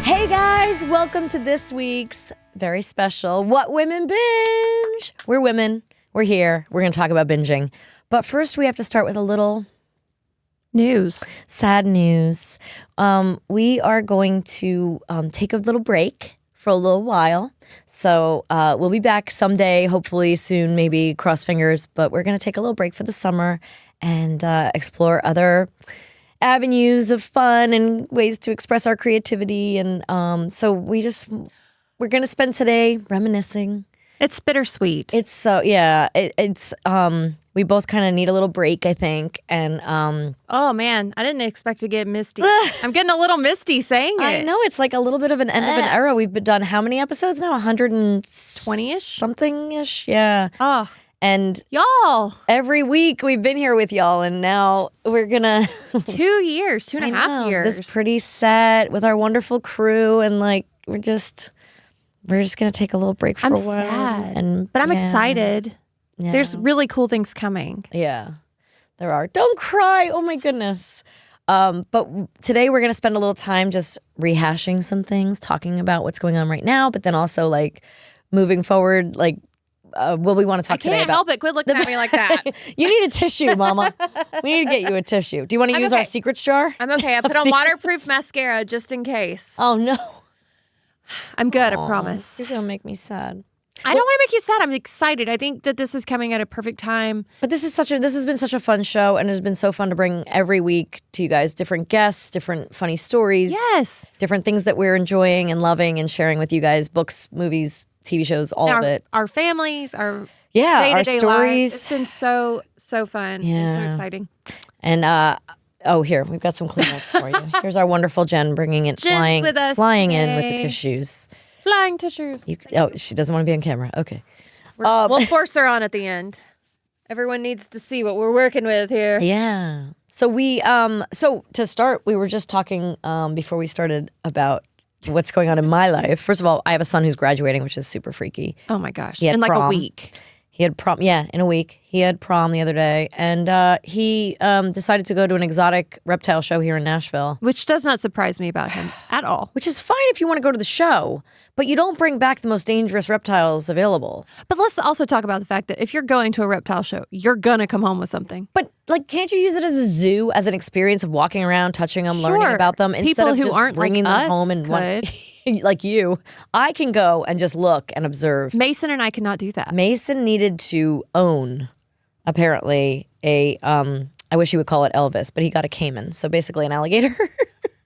Hey guys, welcome to this week's very special What Women Binge. We're women. We're here. We're going to talk about binging. But first, we have to start with a little news. Sad news. We are going to take a little break for a little while. So we'll be back someday, hopefully soon, maybe cross fingers. But we're going to take a little break for the summer and explore other avenues of fun and ways to express our creativity. And so we're going to spend today reminiscing. It's bittersweet. It's so, yeah, it's we both kind of need a little break, I think. And oh man, I didn't expect to get misty. I'm getting a little misty saying it. I know, it's like a little bit of an end of an era. We've done how many episodes now? 120-ish? Something-ish, yeah. Oh. And y'all, every week we've been here with y'all, and now we're gonna 2 years, 2.5 years. This pretty set with our wonderful crew, and like we're just gonna take a little break for a while. I'm sad, but I'm yeah. excited. Yeah. There's really cool things coming. Yeah, there are. Don't cry. Oh my goodness. But today we're gonna spend a little time just rehashing some things, talking about what's going on right now, but then also like moving forward, like. What we want to talk today about. I can't help it. Quit looking at me like that. You need a tissue, Mama. We need to get you a tissue. Do you want to use our secrets jar? I'm okay. I put on waterproof mascara just in case. Oh, no. I'm good, I promise. You're going to make me sad. I don't want to make you sad. I'm excited. I think that this is coming at a perfect time. But this has been such a fun show, and it has been so fun to bring every week to you guys different guests, different funny stories. Yes. Different things that we're enjoying and loving and sharing with you guys, books, movies, TV shows, all of it. Our families, our our stories. Lives. It's been so fun and so exciting. And here we've got some Kleenex for you. Here's our wonderful Jen bringing it, flying in with the tissues. Flying tissues. She doesn't want to be on camera. Okay, we'll force her on at the end. Everyone needs to see what we're working with here. Yeah. So so to start, we were just talking before we started about what's going on in my life. First of all, I have a son who's graduating, which is super freaky. Oh my gosh. He had in prom. like a week. He had prom, in a week. He had prom the other day, and he decided to go to an exotic reptile show here in Nashville. Which does not surprise me about him at all. Which is fine if you want to go to the show, but you don't bring back the most dangerous reptiles available. But let's also talk about the fact that if you're going to a reptile show, you're going to come home with something. But like, can't you use it as a zoo, as an experience of walking around, touching them, learning about them, instead People of who just aren't bringing like them home and like you? I can go and just look and observe. Mason and I cannot do that. Mason needed to own, apparently, I wish he would call it Elvis, but he got a caiman, so basically an alligator.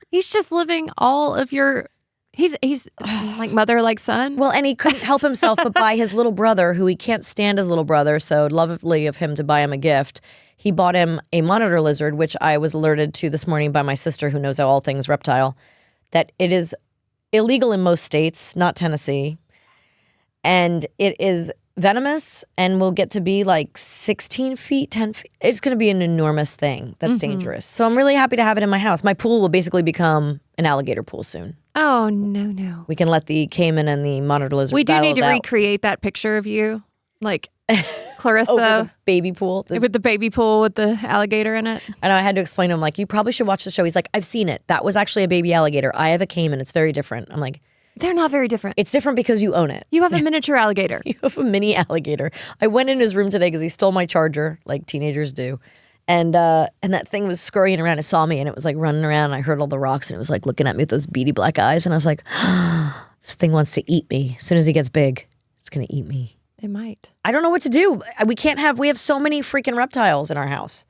He's just living all of your... He's like mother, like son. Well, and he couldn't help himself but buy his little brother, who he can't stand his little brother, so lovely of him to buy him a gift. He bought him a monitor lizard, which I was alerted to this morning by my sister, who knows all things reptile, that it is illegal in most states, not Tennessee, and it is venomous and will get to be like 16 feet, 10 feet. It's going to be an enormous thing that's dangerous. So I'm really happy to have it in my house. My pool will basically become an alligator pool soon. Oh, no. We can let the caiman and the monitor lizard We do need to out. recreate that picture of you, like Clarissa. With the baby pool. With the baby pool with the alligator in it. I know, I had to explain to him, like, you probably should watch the show. He's like, I've seen it. That was actually a baby alligator. I have a caiman. It's very different. I'm like... They're not very different. It's different because you own it. You have a miniature alligator. You have a mini alligator. I went in his room today because he stole my charger, like teenagers do. And that thing was scurrying around. It saw me and it was like running around. And I heard all the rocks and it was like looking at me with those beady black eyes. And I was like, this thing wants to eat me. As soon as he gets big, it's going to eat me. It might. I don't know what to do. We have so many freaking reptiles in our house.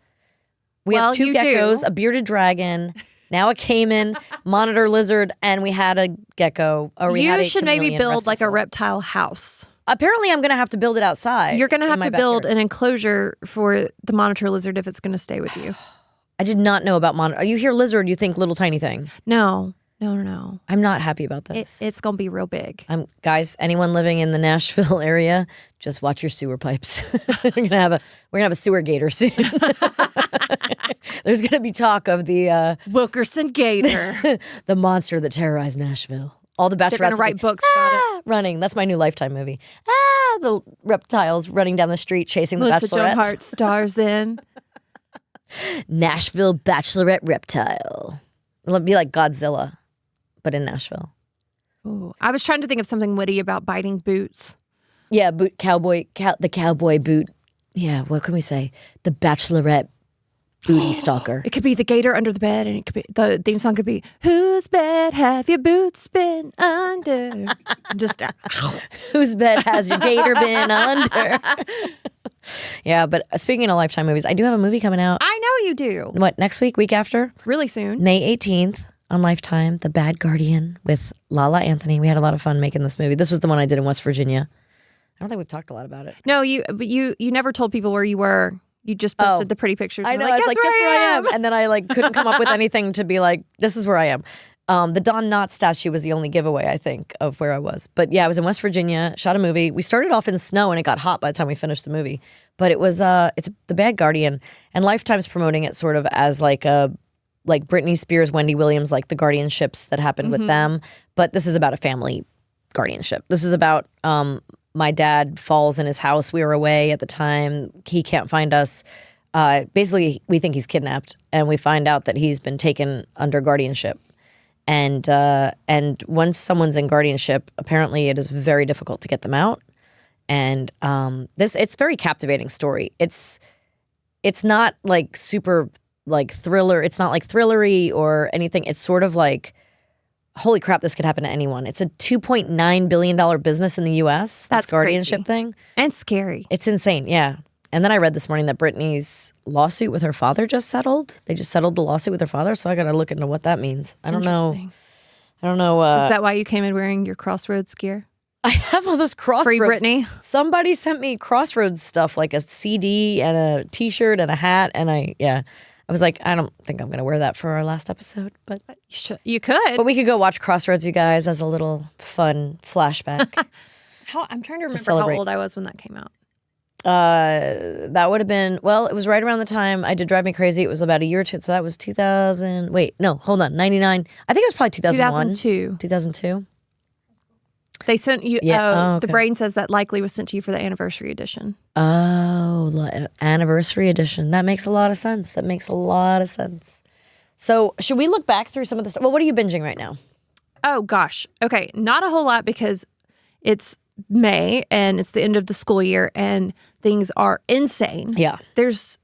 We have 2 geckos, a bearded dragon, now a caiman, monitor lizard, and we had a gecko. You should maybe build like a reptile house. Apparently, I'm going to have to build it outside. You're going to have to build an enclosure for the monitor lizard if it's going to stay with you. I did not know about monitor. You hear lizard, you think little tiny thing. No. I'm not happy about this. It's going to be real big. Guys, anyone living in the Nashville area, just watch your sewer pipes. we're gonna have a sewer gator soon. There's gonna be talk of the Wilkerson Gator, the monster that terrorized Nashville. All the bachelorettes. They're gonna write books about it. Running. That's my new Lifetime movie. The reptiles running down the street chasing the bachelorettes. Joan Hart stars in Nashville Bachelorette Reptile. It'll be like Godzilla, but in Nashville. Ooh, I was trying to think of something witty about biting boots. Yeah, the cowboy boot. Yeah, what can we say? The bachelorette booty stalker. It could be the gator under the bed, and it could be the theme song could be "Whose bed have your boots been under?" Just Whose bed has your gator been under? Yeah, but speaking of Lifetime movies, I do have a movie coming out. I know you do. What, next week after? Really soon. May 18th on Lifetime, The Bad Guardian with Lala Anthony. We had a lot of fun making this movie. This was the one I did in West Virginia. I don't think we've talked a lot about it. No, you never told people where you were. You just posted the pretty pictures. I know. I was like, guess where I am. And then I couldn't come up with anything to be like, this is where I am. The Don Knotts statue was the only giveaway, I think, of where I was. But yeah, I was in West Virginia, shot a movie. We started off in snow and it got hot by the time we finished the movie. But it was it's The Bad Guardian, and Lifetime's promoting it sort of as like Britney Spears, Wendy Williams, like the guardianships that happened with them. But this is about a family guardianship. This is about my dad falls in his house. We were away at the time. He can't find us. Basically, we think he's kidnapped, and we find out that he's been taken under guardianship. And once someone's in guardianship, apparently it is very difficult to get them out. And it's a very captivating story. It's not like super like thriller. It's not like thrillery or anything. It's sort of like, holy crap, this could happen to anyone. It's a $2.9 billion business in the U.S. That's this guardianship crazy. thing. And scary. It's insane, yeah. And then I read this morning that Britney's lawsuit with her father just settled. They just settled the lawsuit with her father, so I got to look into what that means. I don't know. Interesting. I don't know. Is that why you came in wearing your Crossroads gear? I have all this Crossroads. Free Britney? Somebody sent me Crossroads stuff, like a CD and a T-shirt and a hat, and I was like, I don't think I'm going to wear that for our last episode, but You could. we could go watch Crossroads, you guys, as a little fun flashback. I'm trying to remember how celebrate. old I was when that came out. That would have been, well, it was right around the time I did Drive Me Crazy. It was about a year or two, so that was 2000. Wait, no, hold on, 99. I think it was probably 2001. 2002. 2002. They sent you. Yeah. The brain says that likely was sent to you for the anniversary edition. Oh, anniversary edition. That makes a lot of sense. So should we look back through some of the stuff? Well, what are you binging right now? Oh, gosh. Okay. Not a whole lot because it's May and it's the end of the school year and things are insane. Yeah. There's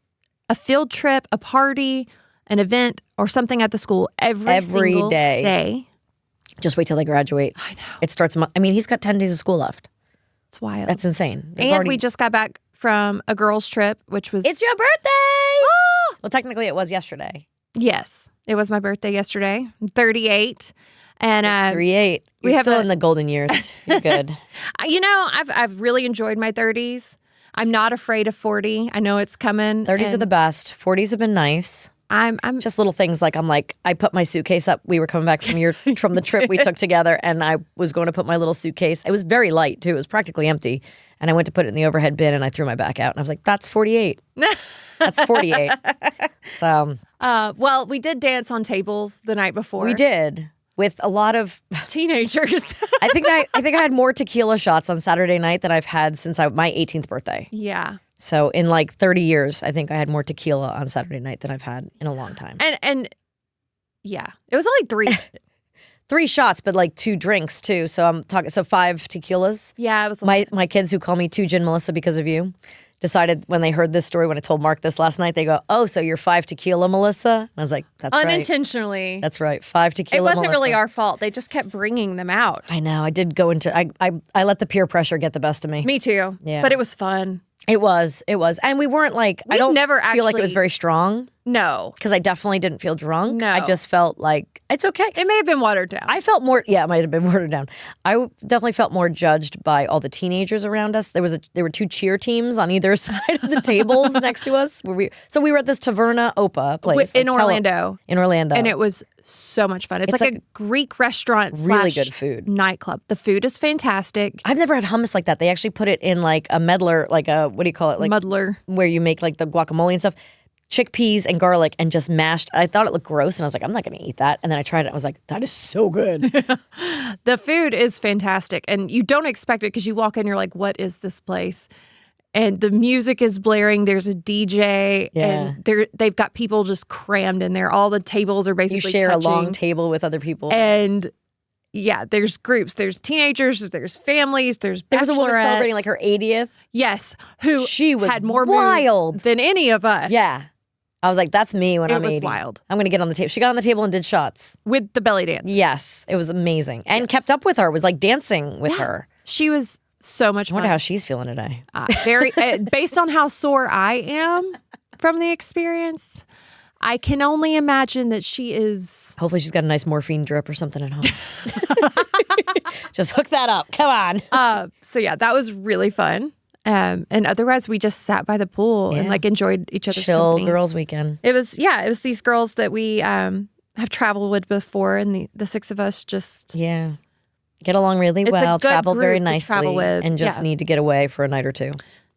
a field trip, a party, an event, or something at the school every single day. Just wait till they graduate. I know. It starts, he's got 10 days of school left. It's wild. That's insane. And we just got back from a girls' trip, which was... It's your birthday! Well, technically it was yesterday. Yes. It was my birthday yesterday. I'm 38. And 38. You're still in the golden years. You're good. I've really enjoyed my 30s. I'm not afraid of 40. I know it's coming. 30s are the best. 40s have been nice. I'm just little things like I put my suitcase up. We were coming back from the trip we took together, and I was going to put my little suitcase. It was very light too. It was practically empty, and I went to put it in the overhead bin, and I threw my back out, and I was like, "That's 48. That's 48." So, well, we did dance on tables the night before. We did with a lot of teenagers. I think I had more tequila shots on Saturday night than I've had since my 18th birthday. Yeah. So in 30 years, I think I had more tequila on Saturday night than I've had in a long time. And yeah, it was only 3. 3 shots, but 2 drinks too. So I'm talking, 5 tequilas. Yeah, it was my kids who call me 2 Gin Melissa because of you decided when they heard this story, when I told Mark this last night, they go, "Oh, so you're 5 tequila Melissa?" And I was like, "That's right." Unintentionally. That's right. 5 tequila It wasn't Melissa. really our fault. They just kept bringing them out. I know. I did go into, I let the peer pressure get the best of me. Me too. Yeah. But it was fun. It was. And we weren't I don't never feel like it was actually- very strong. No. Because I definitely didn't feel drunk. No. I just felt like, it's okay. It may have been watered down. I felt more, it might have been watered down. I definitely felt more judged by all the teenagers around us. There were 2 cheer teams on either side of the tables next to us. We were at this Taverna Opa place. In Orlando. In Orlando. And it was so much fun. It's like a Greek restaurant really / good food. Nightclub. The food is fantastic. I've never had hummus like that. They actually put it in a medlar, what do you call it? Muddler. Where you make the guacamole and stuff. Chickpeas and garlic and just mashed. I thought it looked gross and I was like, I'm not going to eat that. And then I tried it. I was like, that is so good. The food is fantastic. And you don't expect it because you walk in, you're like, what is this place? And the music is blaring. There's a DJ. Yeah. And they've got people just crammed in there. All the tables are basically You share touching. a long table with other people. And yeah, there's groups, there's teenagers, there's families, there's There was a woman bachelorettes. celebrating like her 80th. Yes, who She was had more wild moves than any of us. Yeah. I was like, that's me when It I'm was 80. wild. I'm going to get on the table. She got on the table and did shots. With the belly dance. Yes. It was amazing. And kept up with her. Was like dancing with her. She was so much I fun. wonder how she's feeling today. Very based on how sore I am from the experience, I can only imagine that she is. Hopefully she's got a nice morphine drip or something at home. Just hook that up. Come on. So yeah, that was really fun. And otherwise, we just sat by the pool and like enjoyed each other's Chill company. girls weekend. It was these girls that we have traveled with before, and the six of us just Get along really It's a well, good travel very group to nicely, travel with. and just need to get away for a night or two.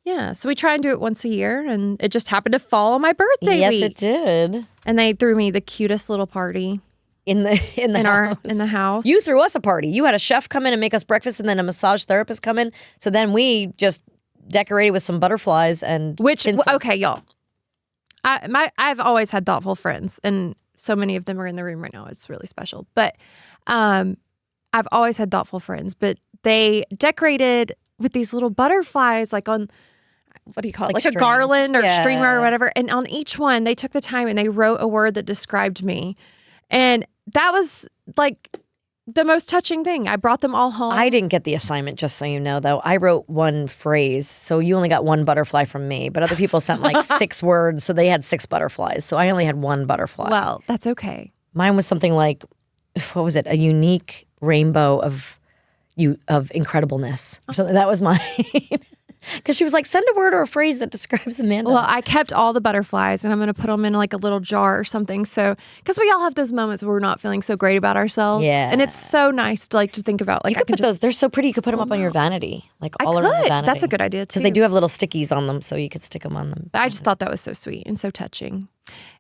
Yeah, so we try and do it once a year, and it just happened to fall on my birthday Yes, week. it did. And they threw me the cutest little party In the house. in the house. You threw us a party. You had a chef come in and make us breakfast, and then a massage therapist come in. So then we just decorated with some butterflies and tinsel. Okay, y'all. I've always had thoughtful friends, and so many of them are in the room right now. It's really special. But I've always had thoughtful friends, but they decorated with these little butterflies, like on, what do you call it? Like a strings. garland or Yeah. streamer or whatever. And on each one, they took the time and they wrote a word that described me. And that was like the most touching thing. I brought them all home. I didn't get the assignment, just so you know, though. I wrote one phrase, so you only got one butterfly from me. But other people sent like 6 words, so they had 6 butterflies. So I only had one butterfly. Well, that's okay. Mine was something like, what was it? A unique rainbow of incredibleness. So that was mine. Because she was like, send a word or a phrase that describes Amanda. Well, I kept all the butterflies, and I'm going to put them in like a little jar or something. So, because we all have those moments where we're not feeling so great about ourselves. Yeah. And it's so nice to think about. Like, you could put those. They're so pretty. You could put them up on your vanity, like all around the vanity. That's a good idea too. Because they do have little stickies on them, so you could stick them on them. I just thought that was so sweet and so touching.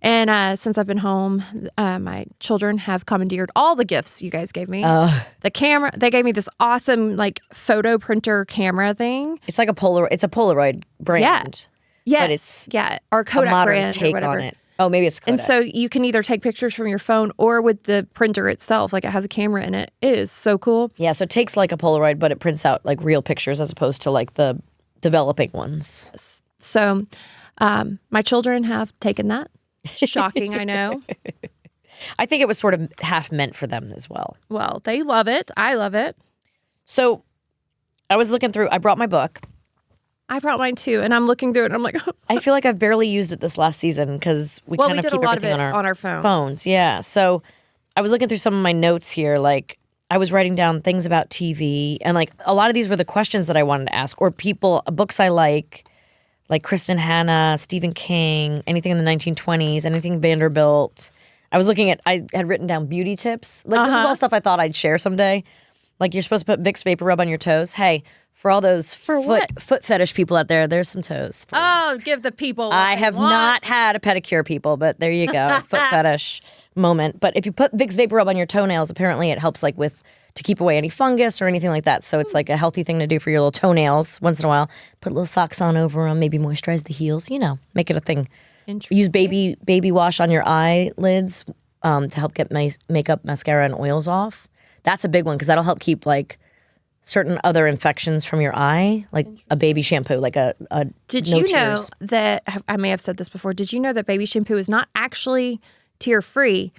And since I've been home, my children have commandeered all the gifts you guys gave me. The camera, they gave me this awesome photo printer camera thing. It's like it's a Polaroid brand. Yeah. But it's our a Kodak modern brand take or whatever. on it. Oh, maybe it's Kodak. And so you can either take pictures from your phone or with the printer itself. Like, it has a camera in it. It is so cool. Yeah, so it takes like a Polaroid, but it prints out like real pictures as opposed to like the developing ones. So my children have taken that. Shocking, I know. I think it was sort of half meant for them as well. Well, they love it. I love it. So I was looking through, I brought my book. I brought mine too, and I'm looking through it, and I'm like, I feel like I've barely used it this last season because we kind of did keep a lot of everything it on our phones. phones. Yeah. So I was looking through some of my notes here. Like I was writing down things about TV, and like a lot of these were the questions that I wanted to ask, or books I like Kristen Hanna, Stephen King, anything in the 1920s, anything Vanderbilt. I had written down beauty tips. Like this was all stuff I thought I'd share someday. Like you're supposed to put Vicks Vapor Rub on your toes. Hey, for all those foot fetish people out there, there's some toes. oh, give the people what I they have want. not had a pedicure, people, but there you go. Foot fetish moment. But if you put Vicks Vapor Rub on your toenails, apparently it helps to keep away any fungus or anything like that. So it's like a healthy thing to do for your little toenails once in a while. Put little socks on over them, maybe moisturize the heels, make it a thing. Use baby wash on your eyelids to help get makeup, mascara, and oils off. That's a big one because that'll help keep certain other infections from your eye, like a baby shampoo, like a Did no you tears. know that, I may have said this before, did you know that baby shampoo is not actually tear-free?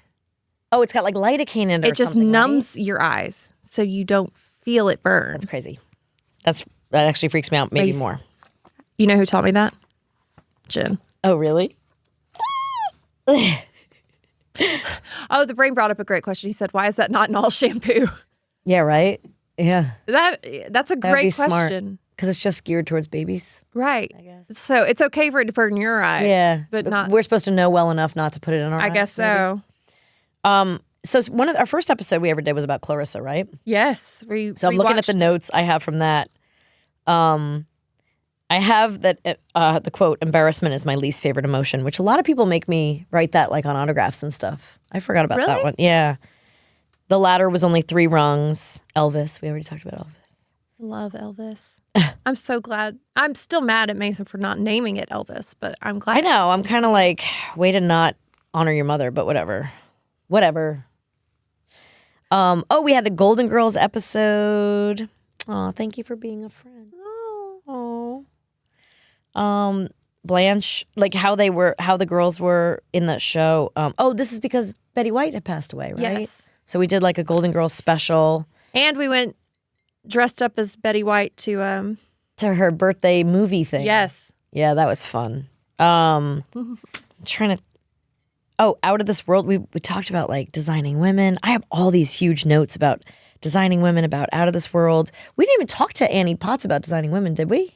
Oh, it's got like lidocaine in it. It just numbs your eyes so you don't feel it burn. That's crazy. That actually freaks me out maybe more. You know who taught me that? Jen. Oh, really? Oh, the brain brought up a great question. He said, why is that not in all shampoo? Yeah, right? Yeah. That's a That would be great smart. question. Because it's just geared towards babies. Right. I guess. So it's okay for it to burn your eyes. Yeah. But not. We're supposed to know well enough not to put it in our eyes. I guess so. So our first episode we ever did was about Clarissa, right? Yes. So I'm looking at the notes I have from that. I have that the quote, embarrassment is my least favorite emotion, which a lot of people make me write that on autographs and stuff. I forgot about that one. Yeah. The ladder was only 3 rungs. Elvis. We already talked about Elvis. Love Elvis. I'm so glad. I'm still mad at Mason for not naming it Elvis, but I'm glad. I know. I'm kind of way to not honor your mother, but whatever. Whatever. Oh, we had a Golden Girls episode. Oh, thank you for being a friend. Oh. Blanche, like how the girls were in that show. This is because Betty White had passed away, right? Yes. So we did like a Golden Girls special. And we went dressed up as Betty White to her birthday movie thing. Yes. Yeah, that was fun. I'm trying to. Oh, Out of This World. We talked about like designing women. I have all these huge notes about designing women, about Out of This World. We didn't even talk to Annie Potts about designing women, did we?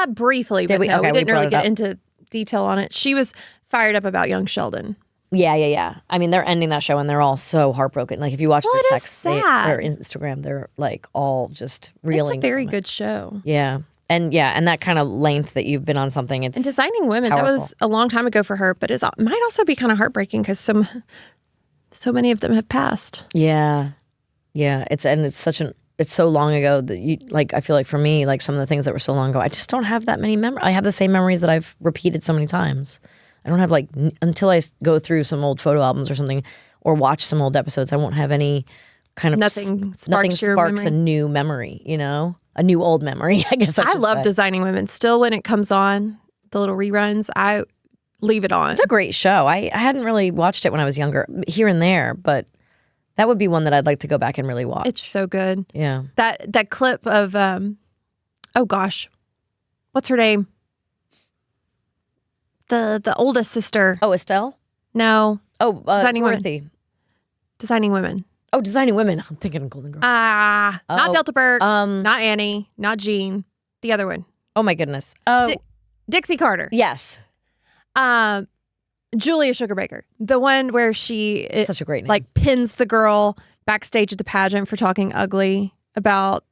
Briefly, but we? no, Okay, we didn't really get up. into detail on it. She was fired up about young Sheldon. Yeah. I mean, they're ending that show and they're all so heartbroken. Like if you watch Well, their it is texts sad. or Instagram, they're like all just reeling. It's a very from it. good show. Yeah. And that kind of length that you've been on something, it's And designing women, powerful. that was a long time ago for her, but it might also be kind of heartbreaking because so many of them have passed. Yeah. It's so long ago that you like. I feel like for me, like some of the things that were so long ago, I just don't have that many memories. I have the same memories that I've repeated so many times. I don't have like until I go through some old photo albums or something, or watch some old episodes. I won't have any kind of Nothing sparks your sparks a memory. new memory. A new old memory. I guess I should love say. designing women. Still, when it comes on, the little reruns, I leave it on. It's a great show. I hadn't really watched it when I was younger, here and there, but that would be one that I'd like to go back and really watch. It's so good. Yeah. That clip of oh gosh, what's her name? The oldest sister. Oh, Estelle? No, Oh, Designing Women. Dorothy. designing women. Oh, Designing Women. I'm thinking of Golden Girl. Not Oh, Delta Burke, not Annie, not Jean. The other one, oh my goodness. Oh, Dixie Carter. yes. Julia Sugarbaker, the one where she Such a great name. like pins the girl backstage at the pageant for talking ugly about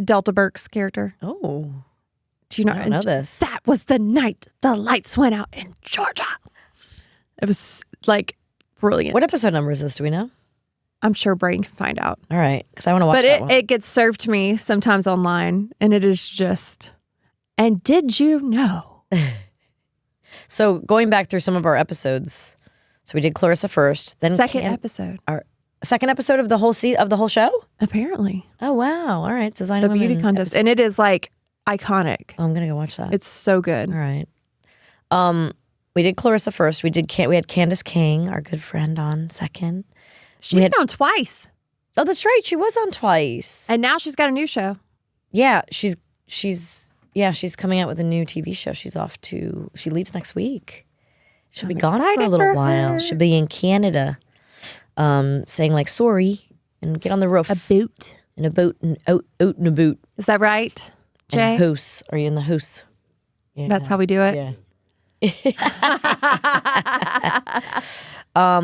Delta Burke's character. Oh, Do you know? I don't know this. That was the night the lights went out in Georgia. It was like brilliant. What episode number is this? Do we know? I'm sure Brain can find out. All right, because I want to watch But that one. it gets served to me sometimes online, and it is just. And did you know? So going back through some of our episodes, so we did Clarissa first, then Second episode, our second episode of the whole of the whole show. apparently. Oh wow! All right, Designing The Women beauty contest. And it is like iconic. Oh, I'm gonna go watch that. It's so good. All right. We did Clarissa first. We had Candace King, our good friend, on second. She's been on twice. Oh, that's right. She was on twice. And now she's got a new show. Yeah, she's coming out with a new TV show. She leaves next week. She'll be gone for a excited little for while. her. She'll be in Canada, saying like sorry and get on the roof. A boot. In a boat and out in a boot. Is that right, And Jay? house. Are you in the house? Yeah. That's how we do it. Yeah.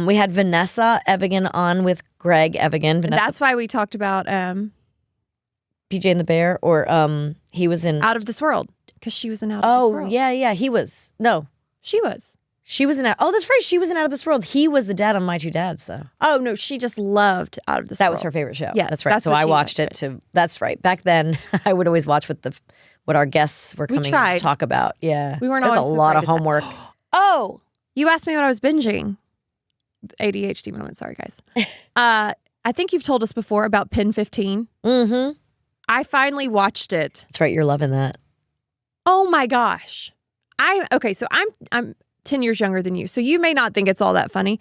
We had Vanessa Evigan on with Greg Evigan. Vanessa That's why we talked about PJ and the Bear, or he was in. Out of This World, because she was in Out of This Oh World. yeah, he was. No, She was. she was in. Oh, that's right. She was in Out of This World. He was the dad on My Two Dads, though. Oh, no, she just loved Out of This That World. was her favorite show. Yes, that's right. that's So what I she watched it liked to. That's right. Back then, I would always watch what our guests were coming in tried. to talk about. Yeah, We weren't There's a always so lot great of at that. homework. Oh, you asked me what I was binging. ADHD moment. Sorry, guys. I think you've told us before about Pin 15. Mm-hmm. I finally watched it. That's right. You're loving that. Oh my gosh. So I'm 10 years younger than you. So you may not think it's all that funny,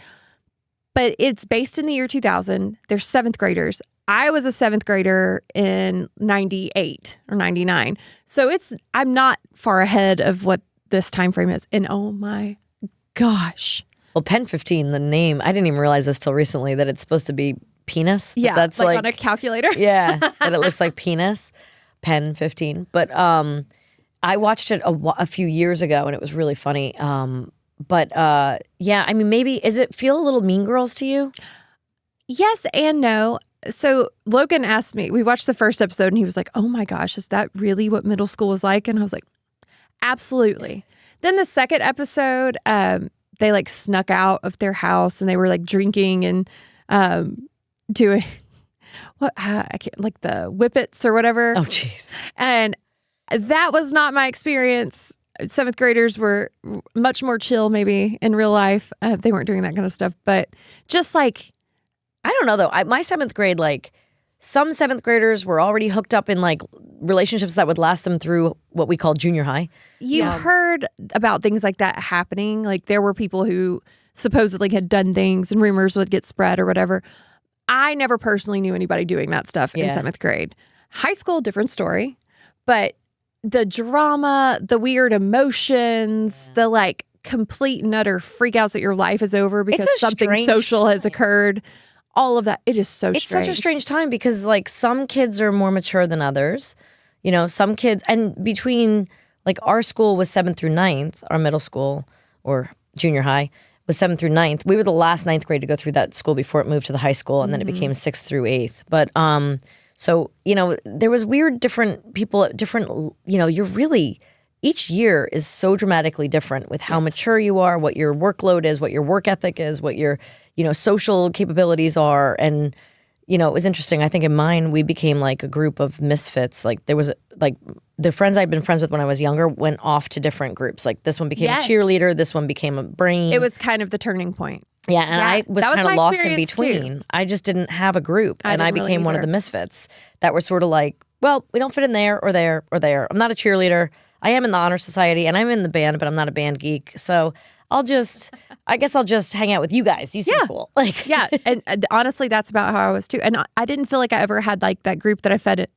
but it's based in the year 2000. They're seventh graders. I was a seventh grader in 98 or 99. So I'm not far ahead of what this time frame is. And oh my gosh. Well, Pen 15, the name, I didn't even realize this till recently that it's supposed to be penis. Yeah, That's like on a calculator. yeah, that it looks like penis. Pen 15. But I watched it a few years ago and it was really funny. But yeah, I mean, maybe, does it feel a little Mean Girls to you? Yes and no. So Logan asked me, we watched the first episode and he was like, oh my gosh, is that really what middle school was like? And I was like, absolutely. Then the second episode, they like snuck out of their house and they were like drinking and doing I can't, like the whippets or whatever. Oh, jeez. And that was not my experience. Seventh graders were much more chill maybe in real life. They weren't doing that kind of stuff, but just like I don't know though. My 7th grade, like some 7th graders were already hooked up in like relationships that would last them through what we call junior high. You heard about things like that happening. Like there were people who supposedly had done things and rumors would get spread or whatever. I never personally knew anybody doing that stuff in 7th grade. High school, different story. But the drama, the weird emotions, the like complete and utter freakouts that your life is over because something social has occurred. All of that. It is so strange. It's such a strange time because like some kids are more mature than others. You know, some kids, and between like our school was 7th through 9th, our middle school or junior high was 7th through 9th. We were the last 9th grade to go through that school before it moved to the high school, and then it became 6th through 8th. But so, you know, there was weird different people at different, you know, each year is so dramatically different with how mature you are, what your workload is, what your work ethic is, what your, you know, social capabilities are. And, you know, it was interesting. I think in mine, we became like a group of misfits. Like there was like the friends I'd been friends with when I was younger went off to different groups. Like this one became a cheerleader. This one became a brain. It was kind of the turning point. Yeah, and I was kind of lost in between. Too. I just didn't have a group, and I became one of the misfits that were sort of like, well, we don't fit in there or there or there. I'm not a cheerleader. I am in the honor society, and I'm in the band, but I'm not a band geek. So I guess I'll just hang out with you guys. You seem cool. Like, yeah, and honestly, that's about how I was too. And I didn't feel like I ever had like that group that I fit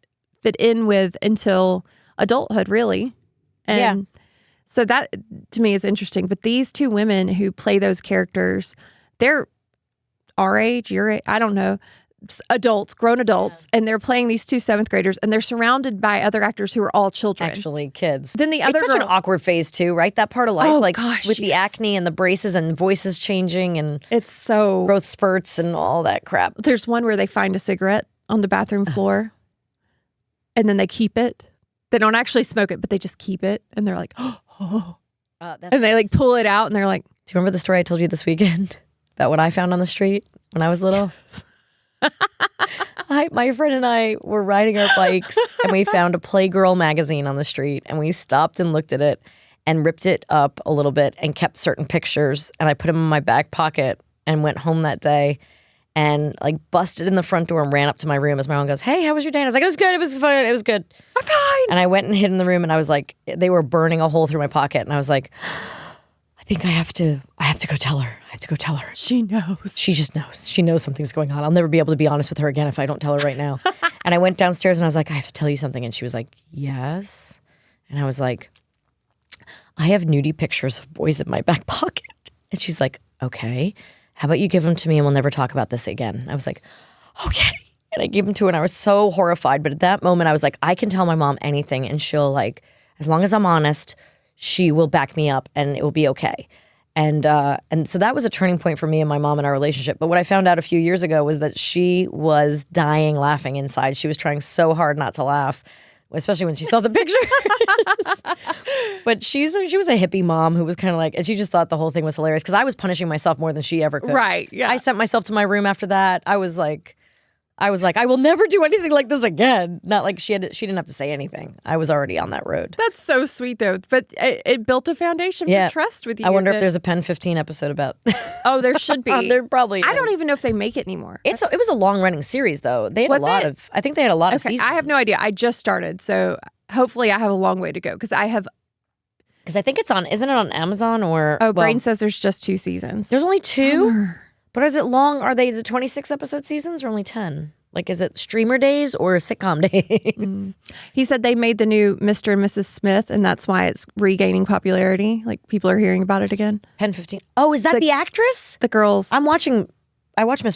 in with until adulthood, really. And so that to me is interesting. But these two women who play those characters, they're our age, your age, I don't know, adults, grown adults, and they're playing these two 7th graders, and they're surrounded by other actors who are all children. Actually, kids. Then the other it's such an awkward phase too, right? That part of life, with the yes. acne and the braces and voices changing and it's so growth spurts and all that crap. There's one where they find a cigarette on the bathroom floor, and then they keep it. They don't actually smoke it, but they just keep it, and they're like, and they like pull it out, and they're like, do you remember the story I told you this weekend about what I found on the street when I was little? My friend and I were riding our bikes, and we found a Playgirl magazine on the street, and we stopped and looked at it and ripped it up a little bit and kept certain pictures, and I put them in my back pocket and went home that day and like busted in the front door and ran up to my room as my mom goes, "Hey, how was your day?" And I was like, "It was good. It was fine. It was good. I'm fine." And I went and hid in the room, and I was like, they were burning a hole through my pocket, and I was like, I think I have to go tell her. I have to go tell her. She knows. She just knows. She knows something's going on. I'll never be able to be honest with her again if I don't tell her right now. And I went downstairs and I was like, I have to tell you something. And she was like, yes. And I was like, I have nudie pictures of boys in my back pocket. And she's like, okay, how about you give them to me and we'll never talk about this again? I was like, okay. And I gave them to her and I was so horrified. But at that moment I was like, I can tell my mom anything and she'll like, as long as I'm honest, she will back me up and it will be okay. And so that was a turning point for me and my mom in our relationship. But what I found out a few years ago was that she was dying laughing inside. She was trying so hard not to laugh, especially when she saw the picture. But she was a hippie mom who was kind of like, and she just thought the whole thing was hilarious because I was punishing myself more than she ever could. Right. Yeah. I sent myself to my room after that. I was like, I will never do anything like this again. Not like she didn't have to say anything. I was already on that road. That's so sweet though. But it built a foundation for trust with you. I wonder if there's a Pen 15 episode about. Oh, there should be. There probably is. I don't even know if they make it anymore. It was a long running series though. They had I think they had a lot of seasons. I have no idea. I just started, so hopefully I have a long way to go because I think it's on. Isn't it on Amazon or? Oh, Brain says there's just 2 seasons. There's only 2. But is it long? Are they the 26 episode seasons or only 10? Like, is it streamer days or sitcom days? He said they made the new Mr. and Mrs. Smith, and that's why it's regaining popularity. Like, people are hearing about it again. Pen 15. Oh, is that the actress? The girls. I watch Mr.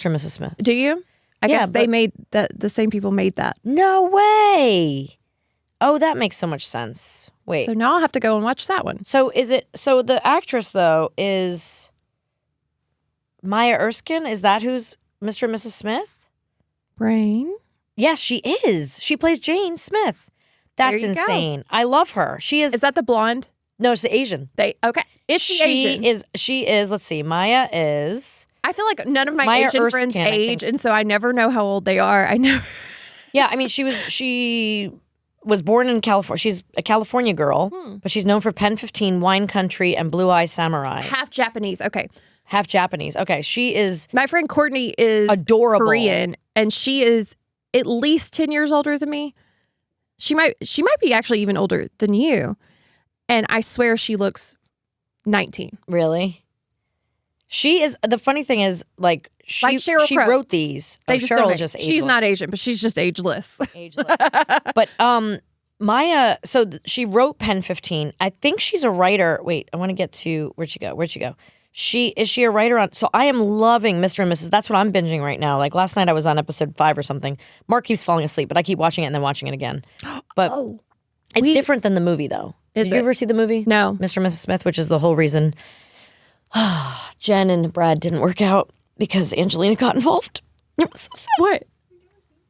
and Mrs. Smith. Do you? I guess they made that. The same people made that. No way. Oh, that makes so much sense. Wait. So now I'll have to go and watch that one. So so the actress, though, is Maya Erskine? Is that who's Mr. and Mrs. Smith? Brain? Yes, she is. She plays Jane Smith. That's insane. I love her. She is. Is that the blonde? No, it's the Asian. Is she Asian? She is. Let's see. Maya is. I feel like none of my Maya Asian Erskine, friends age, and so I never know how old they are. I know. Yeah, I mean, she was born in California. She's a California girl, but she's known for Pen 15, Wine Country, and Blue Eye Samurai. Half Japanese. Okay. Half Japanese. Okay, she is My friend Courtney is adorable. Korean, and she is at least 10 years older than me. She might be actually even older than you. And I swear she looks 19. Really? She is. The funny thing is, like Sheryl she Crow. wrote these. They just don't Cheryl age. just ageless. She's not Asian, but she's just ageless. Ageless. But Maya. So she wrote Pen 15. I think she's a writer. Wait, I want to get to where'd she go? Is she a writer on? So I am loving Mr. and Mrs. That's what I'm binging right now. Like last night I was on episode 5 or something. Mark keeps falling asleep, but I keep watching it and then watching it again. But it's different than the movie, though. Did you ever see the movie? No. Mr. and Mrs. Smith, which is the whole reason Jen and Brad didn't work out because Angelina got involved. It was so sad. What?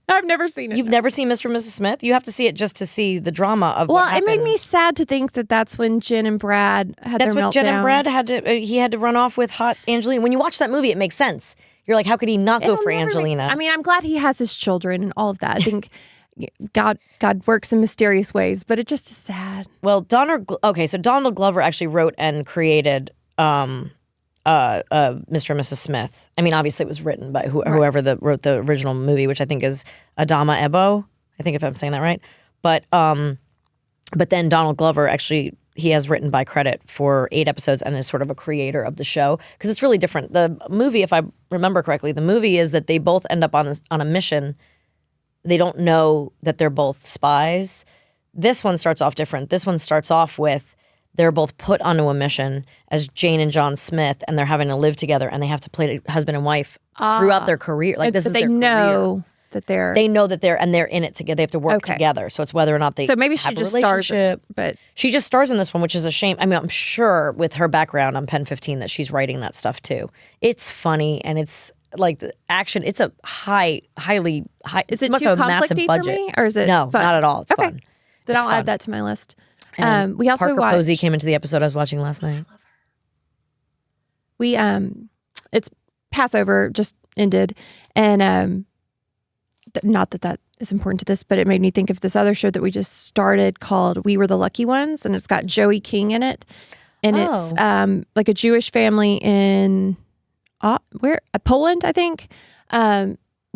I've never seen it. You've never seen Mr. and Mrs. Smith? You have to see it just to see the drama of Well, what it happened. made me sad to think that that's when Jen and Brad had That's their what meltdown. Jen and Brad had to. He had to run off with hot Angelina. When you watch that movie, it makes sense. You're like, how could he not go It'll for never make Angelina? sense. I mean, I'm glad he has his children and all of that. I think God works in mysterious ways, but it just is sad. Well, so Donald Glover actually wrote and created Mr. and Mrs. Smith. I mean, obviously it was written by whoever wrote the original movie, which I think is Adama Ebo. I think if I'm saying that right. But then Donald Glover actually, he has written by credit for 8 episodes and is sort of a creator of the show because it's really different. The movie, if I remember correctly, the movie is that they both end up on a mission. They don't know that they're both spies. This one starts off different. This one starts off with they're both put onto a mission as Jane and John Smith, and they're having to live together, and they have to play husband and wife throughout their career. Like this is they their career. know that they're. They know that they're in it together. They have to work together. So it's whether or not they. So maybe she have a just stars, relationship. but She just stars in this one, which is a shame. I mean, I'm sure with her background on Pen 15 that she's writing that stuff too. It's funny and it's like the action. It's a highly high. is it must too have a massive conflicty budget. for me, or is it No, fun? not at all. It's Okay. fun. Then It's I'll fun. add that to my list. And We also Parker watched. Posey came into the episode I was watching last night. We it's Passover just ended, and not that is important to this, but it made me think of this other show that we just started called We Were the Lucky Ones, and it's got Joey King in it, and it's like a Jewish family in Poland, I think,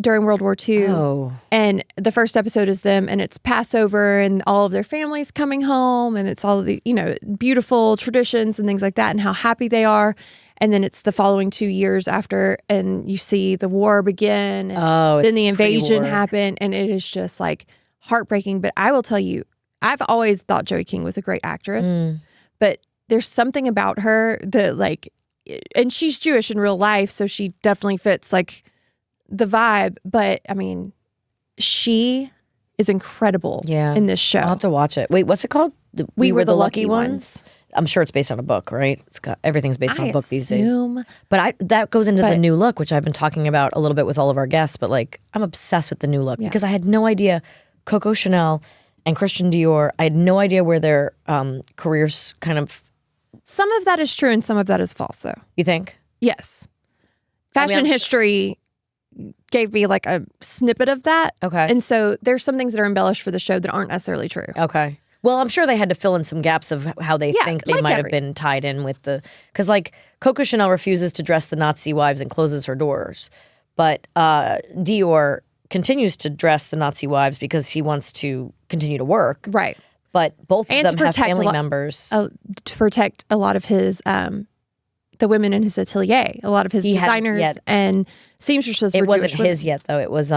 during World War II. Oh. And the first episode is them, and it's Passover, and all of their families coming home, and it's all of the beautiful traditions and things like that, and how happy they are. And then it's the following 2 years after, and you see the war begin, and then the invasion pre-war. happened, and it is just like heartbreaking. But I will tell you, I've always thought Joey King was a great actress, but there's something about her that and she's Jewish in real life, so she definitely fits like the vibe. But I mean, she is incredible in this show. I'll have to watch it. Wait, what's it called? We Were the Lucky Ones? I'm sure it's based on a book, right? Everything's based on a book these days. But that goes into the new look, which I've been talking about a little bit with all of our guests. But like, I'm obsessed with the new look because I had no idea Coco Chanel and Christian Dior. I had no idea where their careers kind of. Some of that is true and some of that is false, though. You think? Yes. Fashion history gave me like a snippet of that. Okay. And so there's some things that are embellished for the show that aren't necessarily true. Okay. Well, I'm sure they had to fill in some gaps of how they think they like might have been tied in with because like Coco Chanel refuses to dress the Nazi wives and closes her doors. But Dior continues to dress the Nazi wives because he wants to continue to work. Right. But both of And them to have protect family members. To protect a lot of his, the women in his atelier, a lot of his designers and seamstresses It were wasn't Jewish his women. yet, though. It was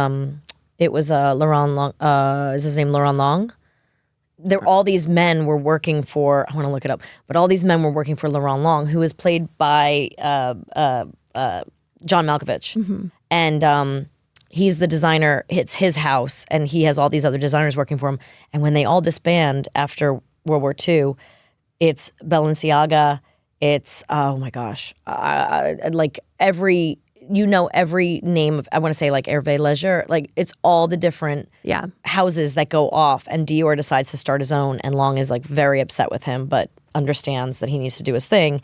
Laurent Long. Is his name Laurent Long? All these men were working for. I want to look it up, but all these men were working for Laurent Long, who is played by John Malkovich, and he's the designer. It's his house, and he has all these other designers working for him. And when they all disband after World War II, it's Balenciaga. It's oh my gosh, like every name of, I want to say like Hervé Leger, like it's all the different houses that go off, and Dior decides to start his own, and Long is like very upset with him, but understands that he needs to do his thing,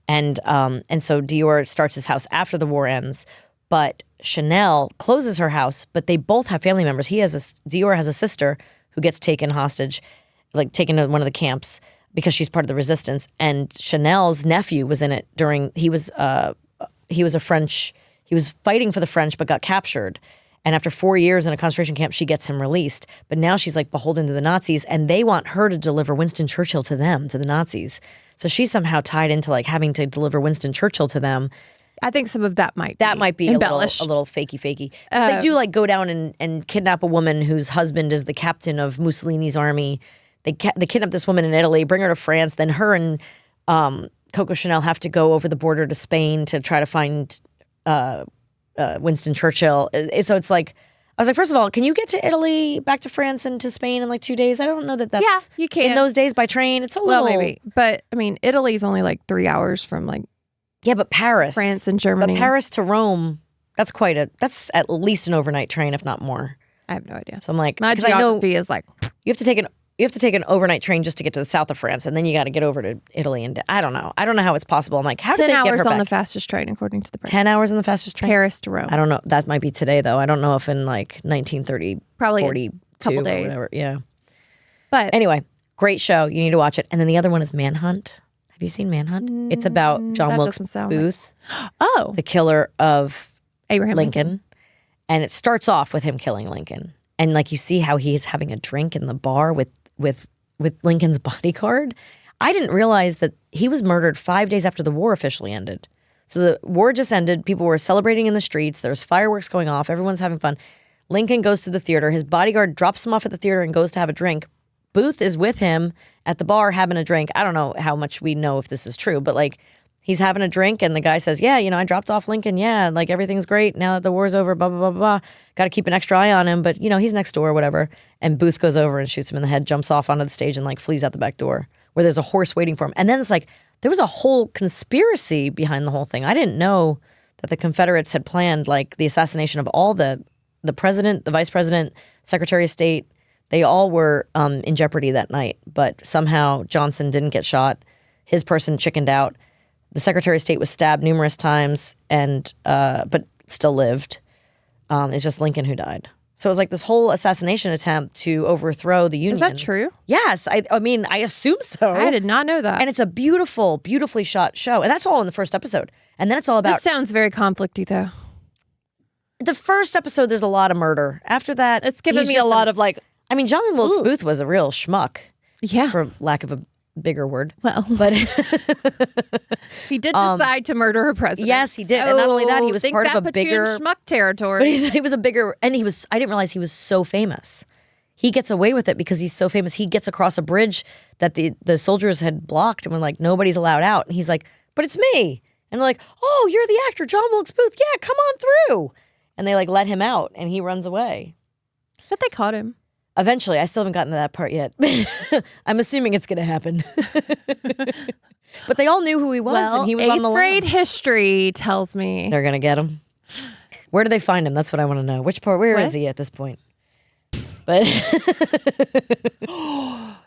and so Dior starts his house after the war ends, but Chanel closes her house, but they both have family members. Dior has a sister who gets taken hostage, like taken to one of the camps because she's part of the resistance, and Chanel's nephew was in it he was he was fighting for the French but got captured. And after 4 years in a concentration camp, she gets him released. But now she's like beholden to the Nazis, and they want her to deliver Winston Churchill to them, to the Nazis. So she's somehow tied into like having to deliver Winston Churchill to them. I think some of that might be embellished. a little fakey. They do like go down and kidnap a woman whose husband is the captain of Mussolini's army. They kidnap this woman in Italy, bring her to France. Then her and Coco Chanel have to go over the border to Spain to try to find Winston Churchill. So it's like, I was like, first of all, can you get to Italy, back to France, and to Spain in like 2 days? I don't know that's you can in those days by train. It's a little maybe, but I mean, Italy's only like 3 hours from like but Paris, France, and Germany. But Paris to Rome, that's at least an overnight train, if not more. I have no idea. So I'm like, my geography is like you have to take an overnight train just to get to the south of France, and then you got to get over to Italy. And I don't know how it's possible. I'm like, how did they get her 10 hours on back? the fastest train according to the press. 10 hours on the fastest train. Paris to Rome. I don't know. That might be today though. I don't know if in like 1930, probably 42 a couple days. Or whatever. Yeah. But anyway, great show. You need to watch it. And then the other one is Manhunt. Have you seen Manhunt? It's about John Wilkes Booth, the killer of Abraham Lincoln. And it starts off with him killing Lincoln. And like you see how he's having a drink in the bar with Lincoln's bodyguard. I didn't realize that he was murdered 5 days after the war officially ended. So the war just ended. People were celebrating in the streets. There's fireworks going off. Everyone's having fun. Lincoln goes to the theater. His bodyguard drops him off at the theater and goes to have a drink. Booth is with him at the bar having a drink. I don't know how much we know if this is true, but like he's having a drink and the guy says, yeah, I dropped off Lincoln. Yeah, like everything's great now that the war's over, blah, blah, blah, blah. Got to keep an extra eye on him, but he's next door or whatever. And Booth goes over and shoots him in the head, jumps off onto the stage and like flees out the back door where there's a horse waiting for him. And then it's like there was a whole conspiracy behind the whole thing. I didn't know that the Confederates had planned like the assassination of all the president, the vice president, secretary of state. They all were in jeopardy that night, but somehow Johnson didn't get shot. His person chickened out. The Secretary of State was stabbed numerous times, and but still lived. It's just Lincoln who died. So it was like this whole assassination attempt to overthrow the Union. Is that true? Yes. I mean, I assume so. I did not know that. And it's a beautiful, beautifully shot show. And that's all in the first episode. And then it's all about... This sounds very conflicty, though. The first episode, there's a lot of murder. After that... It's given me a lot of like... I mean, John Wilkes Booth was a real schmuck. Yeah. For lack of a bigger word. Well, but he did decide to murder a president. Yes, he did. And not only that, he was part of a bigger schmuck territory. But he was a bigger, and I didn't realize he was so famous. He gets away with it because he's so famous. He gets across a bridge that the soldiers had blocked and were like, nobody's allowed out. And he's like, but it's me. And they're like, oh, you're the actor, John Wilkes Booth. Yeah, come on through. And they like let him out and he runs away. But they caught him. Eventually, I still haven't gotten to that part yet. I'm assuming it's going to happen. But they all knew who he was, and he was on the line. 8th grade history tells me they're going to get him. Where do they find him? That's what I want to know. Which part? Where is he at this point? But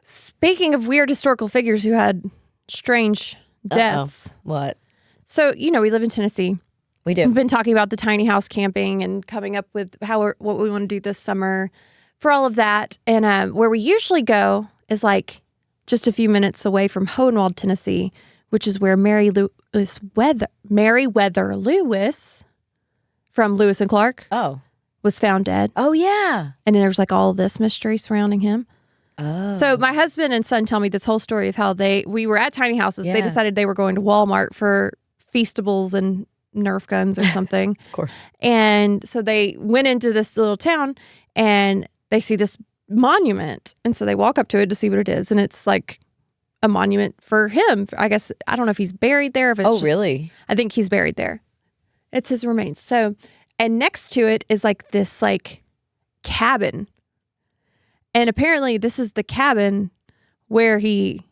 speaking of weird historical figures who had strange deaths. What? So, we live in Tennessee. We do. We've been talking about the tiny house camping and coming up with what we want to do this summer for all of that. And where we usually go is like just a few minutes away from Hohenwald, Tennessee, which is where Meriwether Lewis from Lewis and Clark was found dead. Oh, yeah. And there's like all this mystery surrounding him. Oh. So my husband and son tell me this whole story of how we were at tiny houses. Yeah. They decided they were going to Walmart for Feastables and Nerf guns or something. Of course. And so they went into this little town and they see this monument. And so they walk up to it to see what it is. And it's like a monument for him. I guess, I don't know if he's buried there. If it's really? I think he's buried there. It's his remains. So, and next to it is like this like cabin. And apparently this is the cabin where he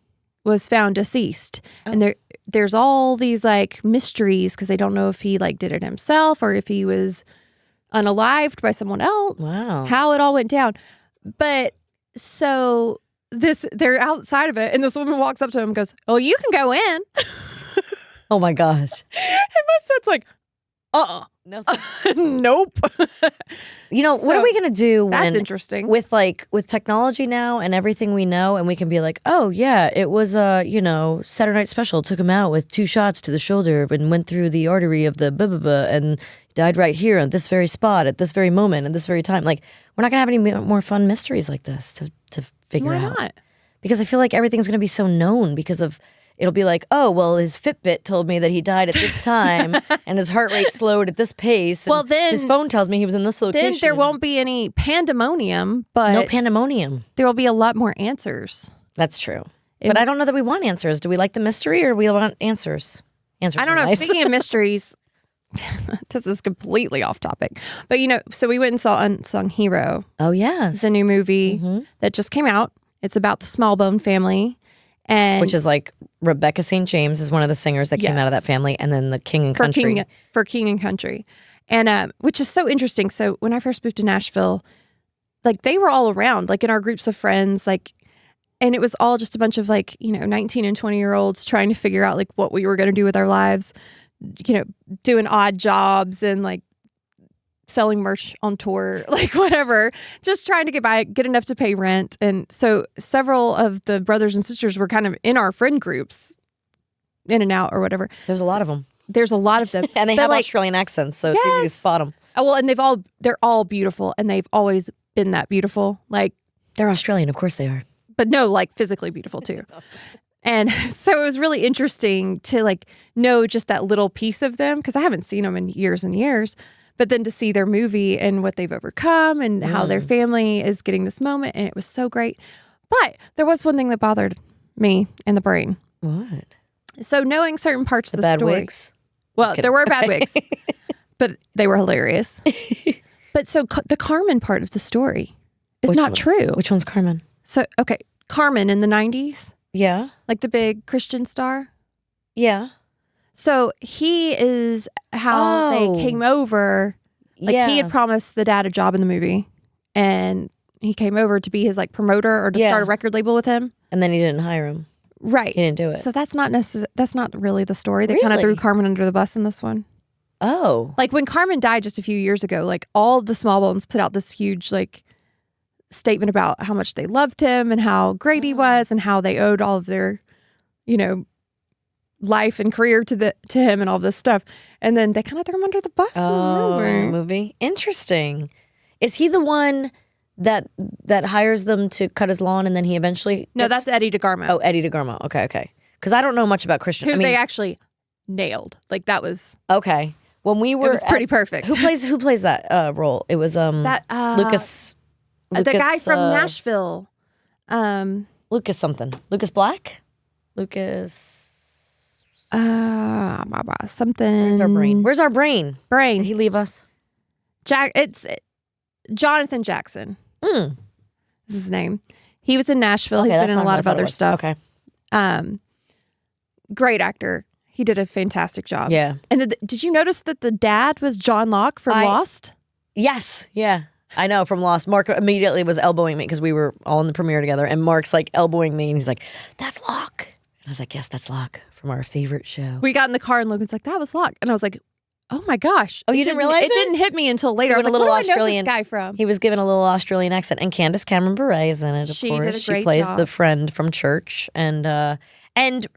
was found deceased. Oh. And there's all these like mysteries because they don't know if he like did it himself or if he was unalived by someone else. Wow. How it all went down. But so they're outside of it and this woman walks up to him and goes, oh, you can go in. Oh my gosh. And my son's like, No. Nope. You know, what are we gonna do when That's interesting. with technology now and everything we know, and we can be like, oh yeah, it was Saturday Night Special took him out with 2 shots to the shoulder and went through the artery of the blah blah blah and died right here at this very spot at this very moment at this very time. Like, we're not gonna have any more fun mysteries like this to figure out. Why not? Because I feel like everything's gonna be so known because of. It'll be like, oh, well, his Fitbit told me that he died at this time and his heart rate slowed at this pace. And Well, then- his phone tells me he was in this location. Then there won't be any pandemonium, but No pandemonium. there will be a lot more answers. That's true. But I don't know that we want answers. Do we like the mystery or do we want answers? Answers I don't are know. nice. Speaking of mysteries, this is completely off topic. But, so we went and saw Unsung Hero. Oh, yes. It's a new movie that just came out. It's about the Smallbone family. And Which is like Rebecca St. James is one of the singers that came out of that family, and then the King and Country. For King and Country. And which is so interesting. So when I first moved to Nashville, like they were all around, like in our groups of friends, like, and it was all just a bunch of 19 and 20-year-olds trying to figure out like what we were going to do with our lives, doing odd jobs and like selling merch on tour, like whatever, just trying to get enough to pay rent. And so several of the brothers and sisters were kind of in our friend groups, in and out or whatever. There's a lot of them. There's a lot of them. And they have Australian accents, so it's easy to spot them. Oh, well, and they're all beautiful, and they've always been that beautiful. Like, they're Australian, of course they are. but no, like physically beautiful too. And so it was really interesting to like know just that little piece of them, because I haven't seen them in years and years. But then to see their movie and what they've overcome and how their family is getting this moment, and it was so great. But there was one thing that bothered me in the brain. What? So knowing certain parts of the bad story. wigs? Well, there were bad wigs, but they were hilarious. But so the Carmen part of the story is not true. Which one's Carmen? So, okay, Carmen in the 90s, Yeah. like the big Christian star. Yeah. So he is how they came over. Like he had promised the dad a job in the movie, and he came over to be his like promoter or to start a record label with him. And then he didn't hire him. Right. He didn't do it. So that's not really the story. They kind of threw Carmen under the bus in this one. Oh. Like when Carmen died just a few years ago, like all of the Smallbones put out this huge like statement about how much they loved him and how great he was and how they owed all of their, life and career to him and all this stuff. And then they kind of threw him under the bus in the movie. Interesting. Is he the one that hires them to cut his lawn and then he eventually No, that's Eddie DeGarmo. Oh, Eddie DeGarmo. Okay. Because I don't know much about Christian. Who they actually nailed. Like that was okay. When we were it was pretty perfect. Who plays that role? It was Lucas the guy from Nashville. Lucas something. Lucas Black? Lucas something. Where's our brain? Brain. Did he leave us? It's Jonathan Jackson. Is his name. He was in Nashville. He's been in a lot of other stuff. Okay. Great actor. He did a fantastic job. Yeah. And did you notice that the dad was John Locke from Lost? Yes. Yeah. I know, from Lost. Mark immediately was elbowing me because we were all in the premiere together, and Mark's like elbowing me and he's like, "That's Locke." And I was like, "Yes, that's Locke from our favorite show." We got in the car and Logan's like, "That was Locke." And I was like, "Oh my gosh." Oh, you didn't realize it? It didn't hit me until later. I was like, a little where do Australian I know this guy from? He was given a little Australian accent, and Candace Cameron Bure is in it. Of She course, did a she great plays job. the friend from church, and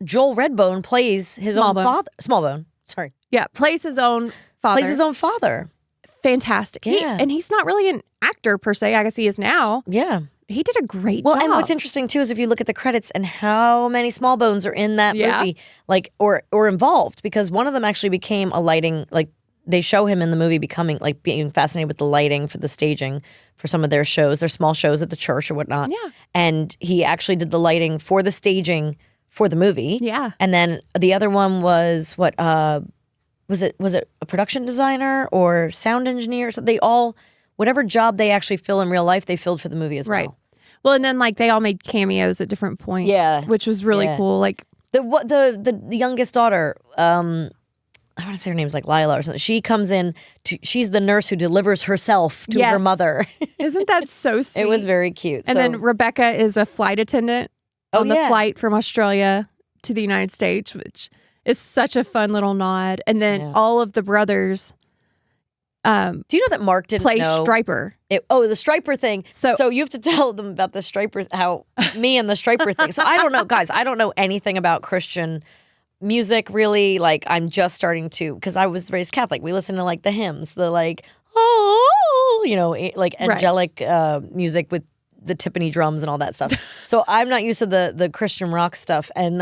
Joel Redbone plays his own father. Smallbone, sorry, Yeah, plays his own father. plays his own father. Fantastic. Yeah. And he's not really an actor per se. I guess he is now. Yeah. He did a great Well, job. and what's interesting too is if you look at the credits and how many Smallbones are in that movie, like or involved, because one of them actually became a lighting, like they show him in the movie becoming like being fascinated with the lighting for the staging for some of their shows, their small shows at the church or whatnot. Yeah. And he actually did the lighting for the staging for the movie. Yeah. And then the other one was what was it a production designer or sound engineer? So they all, whatever job they actually fill in real life, they filled for the movie as well. Well, and then like they all made cameos at different points. Yeah. Which was really cool. Like the youngest daughter, I want to say her name's like Lila or something. She comes in, she's the nurse who delivers herself to her mother. Isn't that so sweet? It was very cute. And then Rebecca is a flight attendant on the flight from Australia to the United States, which is such a fun little nod. And then all of the brothers Do you know that Mark didn't play know? Striper. The Striper thing. So- So you have to tell them about the Striper, how me and the Striper thing. So I don't know, guys. I don't know anything about Christian music, really. Like, I'm just starting to, because I was raised Catholic. We listen to like the hymns, the like, oh, like angelic music with the timpani drums and all that stuff. So I'm not used to the Christian rock stuff. And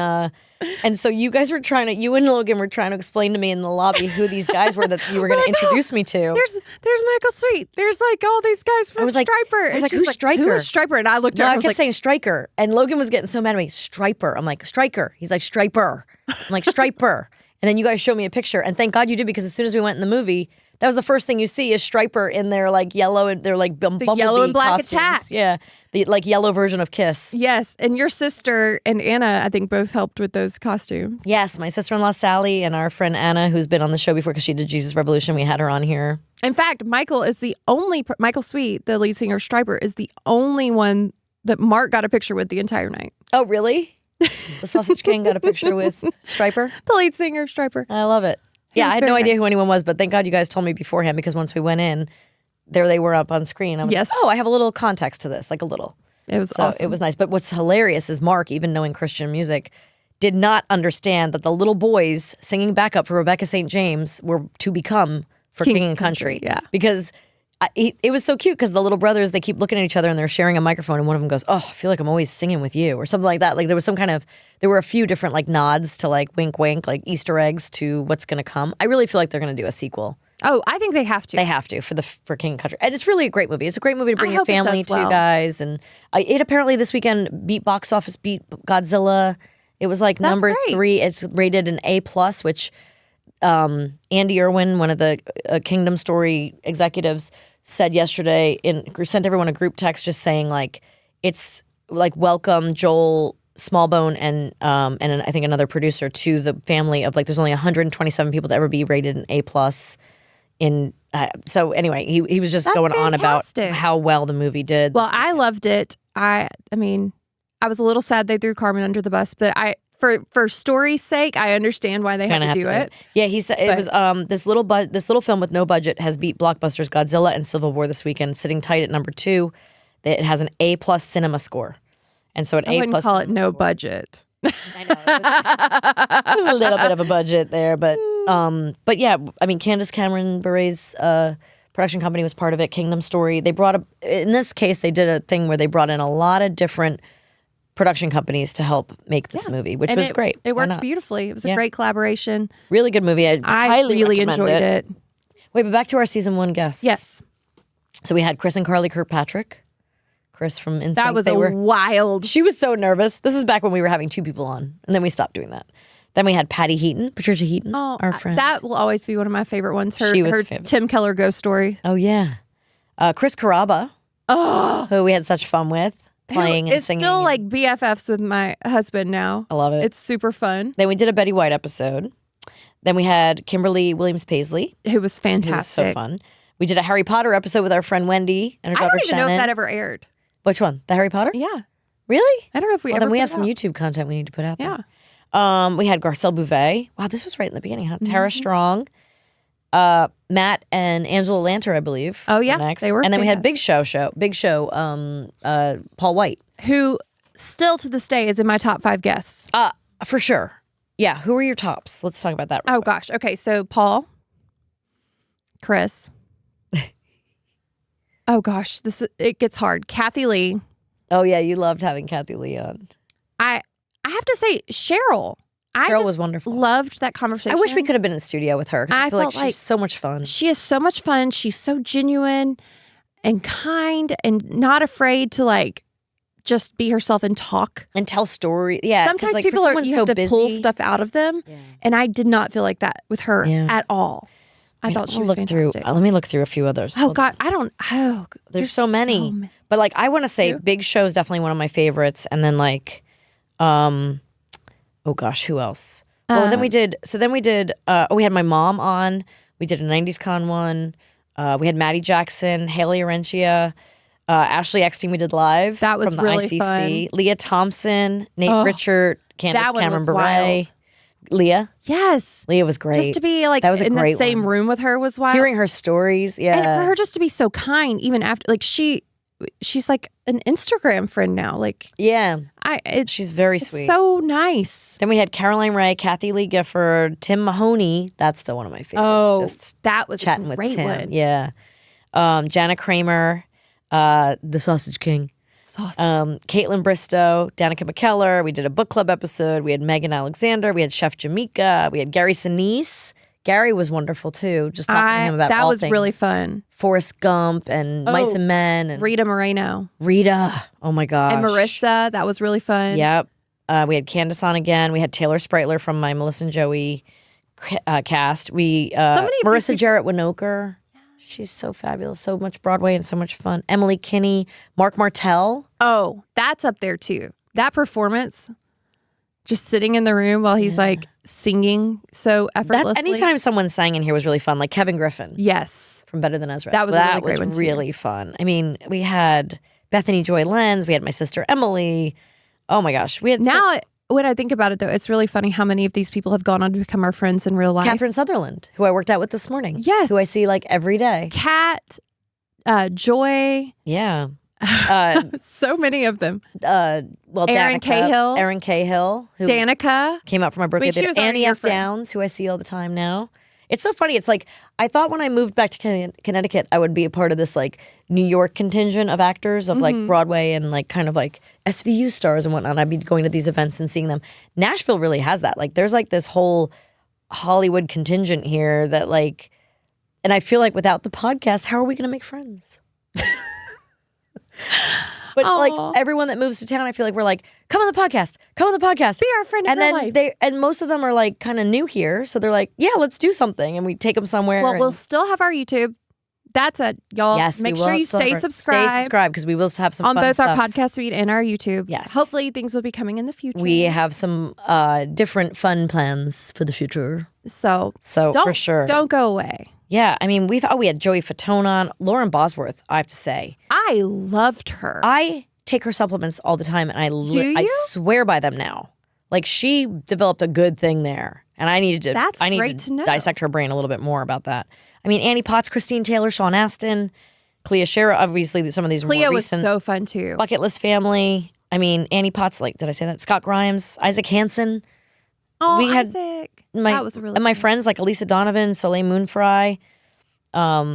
so you guys you and Logan were trying to explain to me in the lobby who these guys were that you were going to introduce me to. There's Michael Sweet. There's like all these guys from Striper. I was like, who's Striker? Who is Striper? And I looked at her. I kept saying Striker. And Logan was getting so mad at me. Striper. I'm like, Striker. He's like, Striper. I'm like, Striper. And then you guys showed me a picture. And thank God you did, because as soon as we went in the movie, that was the first thing you see is Striper in their like yellow and they're like bumblebee yellow and black costumes. attack. Yeah. The like yellow version of Kiss. Yes. And your sister and Anna, I think, both helped with those costumes. Yes. My sister-in-law Sally and our friend Anna, who's been on the show before because she did Jesus Revolution. We had her on here. In fact, Michael Sweet, the lead singer of Striper, is the only one that Mark got a picture with the entire night. Oh, really? The Sausage King got a picture with Striper? The lead singer of Striper. I love it. Yeah, I had no idea who anyone was, but thank God you guys told me beforehand, because once we went in, there they were up on screen. I was like, oh, I have a little context to this, like a little. It was awesome. It was nice. But what's hilarious is Mark, even knowing Christian music, did not understand that the little boys singing backup for Rebecca St. James were to become for King and Country. Yeah. Because it was so cute, because the little brothers, they keep looking at each other and they're sharing a microphone, and one of them goes, oh, I feel like I'm always singing with you, or something like that. Like there were a few different like nods to like wink wink, like Easter eggs to what's going to come. I really feel like they're going to do a sequel. Oh, I think they have to. They have to for King and Country. And it's really a great movie. It's a great movie to bring your family to, guys. And it apparently this weekend beat Godzilla. It was like number 3. It's rated an A+, which Andy Irwin, one of the Kingdom Story executives, said yesterday, sent everyone a group text just saying like, it's like, welcome Joel Smallbone and I think another producer to the family of like, there's only 127 people to ever be rated an A+. So anyway, he was just going on about how well the movie did. Well, I loved it. I mean, I was a little sad they threw Carmen under the bus, but for story's sake, I understand why they had to do it. Yeah, he said it was this little film with no budget has beat blockbusters Godzilla and Civil War this weekend, sitting tight at number 2. It has an A+ cinema score, and so an A+. I wouldn't call it no budget. I know there's a little bit of a budget there, but yeah, I mean, Candace Cameron Bure's production company was part of it. Kingdom Story. In this case, they did a thing where they brought in a lot of different production companies to help make this movie, which was great. It worked beautifully. It was a great collaboration. Really good movie. I highly really recommend enjoyed it. Wait, but back to our season 1 guests. Yes. So we had Chris and Carly Kirkpatrick. Chris from NSYNC. That was wild. She was so nervous. This is back when we were having 2 people on, and then we stopped doing that. Then we had Patty Heaton, Patricia Heaton, our friend. That will always be one of my favorite ones. Her favorite. Tim Keller ghost story. Oh, yeah. Chris Carrabba, who we had such fun with. Playing and singing. It's still like BFFs with my husband now. I love it. It's super fun. Then we did a Betty White episode. Then we had Kimberly Williams-Paisley. Who was fantastic. It was so fun. We did a Harry Potter episode with our friend Wendy and her daughter Shannon. I don't even know if that ever aired. Which one? The Harry Potter? Yeah. Really? I don't know if we ever then we put have it some out. YouTube content we need to put out there. Yeah. We had Garcelle Bouvet. Wow, this was right in the beginning, huh? Tara Strong. Matt and Angela Lanter, I believe. Oh, yeah. Next. They were and then we had Big Show, Paul White. Who still to this day is in my top 5 guests. For sure. Yeah. Who are your tops? Let's talk about that. Oh, gosh. Okay. So Paul, Chris. Oh, gosh. It gets hard. Kathy Lee. Oh, yeah. You loved having Kathy Lee on. I have to say, Cheryl. Cheryl was wonderful. Loved that conversation. I wish we could have been in the studio with her, because I feel like she's so much fun. She is so much fun. She's so genuine and kind and not afraid to like just be herself and talk and tell stories. Yeah, sometimes like, people you have to pull stuff out of them, and I did not feel like that with her at all. I thought she was fantastic. Let me look through a few others. Oh God, I don't. There's so many. But like, I want to say, Big Show is definitely one of my favorites, and then like, oh gosh, who else? Well, then we did. So then we did. We had my mom on. We did a '90s Con one. We had Maddie Jackson, Haley Arencia, Ashley Eckstein. We did live. That was from the really ICC. fun. Leah Thompson, Nate Richard, Candace Cameron Bure. Leah. Yes. Leah was great. Just to be like That was a in the great same one. room with her was wild. Hearing her stories, And yeah. for her just to be so kind, even after, like she's like an Instagram friend now. Like, Yeah. she's very sweet. So nice. Then we had Caroline Ray, Kathy Lee Gifford, Tim Mahoney. That's still one of my favorites. Oh, Just that was chatting a with great Tim. one. Yeah. Jana Kramer, the Sausage King. Caitlin Bristow, Danica McKellar. We did a book club episode. We had Megan Alexander. We had Chef Jamaica. We had Gary Sinise. Gary was wonderful too. Just talking to him about that all was things. really fun. Forrest Gump and Mice and Men and Rita Moreno. Rita. Oh my gosh. And Marissa. That was really fun. Yep. We had Candace on again. We had Taylor Spritler from my Melissa and Joey cast. We Marissa Jarrett Winokur. She's so fabulous. So much Broadway and so much fun. Emily Kinney, Mark Martell. Oh, that's up there too. That performance, just sitting in the room while he's like singing so effortlessly. That's anytime someone sang in here was really fun. Like Kevin Griffin. Yes. From Better Than Ezra. That was a really great one, really fun. I mean, we had Bethany Joy Lenz. We had my sister Emily. Oh my gosh. We had when I think about it, though, it's really funny how many of these people have gone on to become our friends in real life. Catherine Sutherland, who I worked out with this morning. Yes. Who I see like every day. Kat, Joy. Yeah. So many of them. Erin Cahill. Erin Cahill. Who Danica. came out for my birthday. Wait, she was Annie F. friend. Downs, who I see all the time now. It's so funny. It's like, I thought when I moved back to Connecticut, I would be a part of this like New York contingent of actors of like Broadway and like kind of like SVU stars and whatnot. I'd be going to these events and seeing them. Nashville really has that. Like there's like this whole Hollywood contingent here that like, and I feel like without the podcast, how are we going to make friends? But like everyone that moves to town, I feel like we're like, come on the podcast, be our friend in real life. And most of them are like kind of new here, so they're like, yeah, let's do something, and we take them somewhere. Well, we'll still have our YouTube. That's it, y'all. Yes, make sure you stay subscribed. Stay subscribed because we will have some on fun both stuff. our podcast feed and our YouTube. Yes, hopefully things will be coming in the future. We have some different fun plans for the future. So for sure, don't go away. Yeah, I mean, we had Joey Fatone on, Lauren Bosworth. I have to say, I loved her. I take her supplements all the time, and I swear by them now. Like she developed a good thing there, and I need to know. Dissect her brain a little bit more about that. I mean, Annie Potts, Christine Taylor, Sean Astin, Clea Shera. Obviously, some of these Clea were was recent. so fun too. Bucket List Family. I mean, Annie Potts. Like, did I say that? Scott Grimes, Isaac Hansen. Oh, Isaac. That was really my friends like Elisa Donovan, Soleil Moonfry,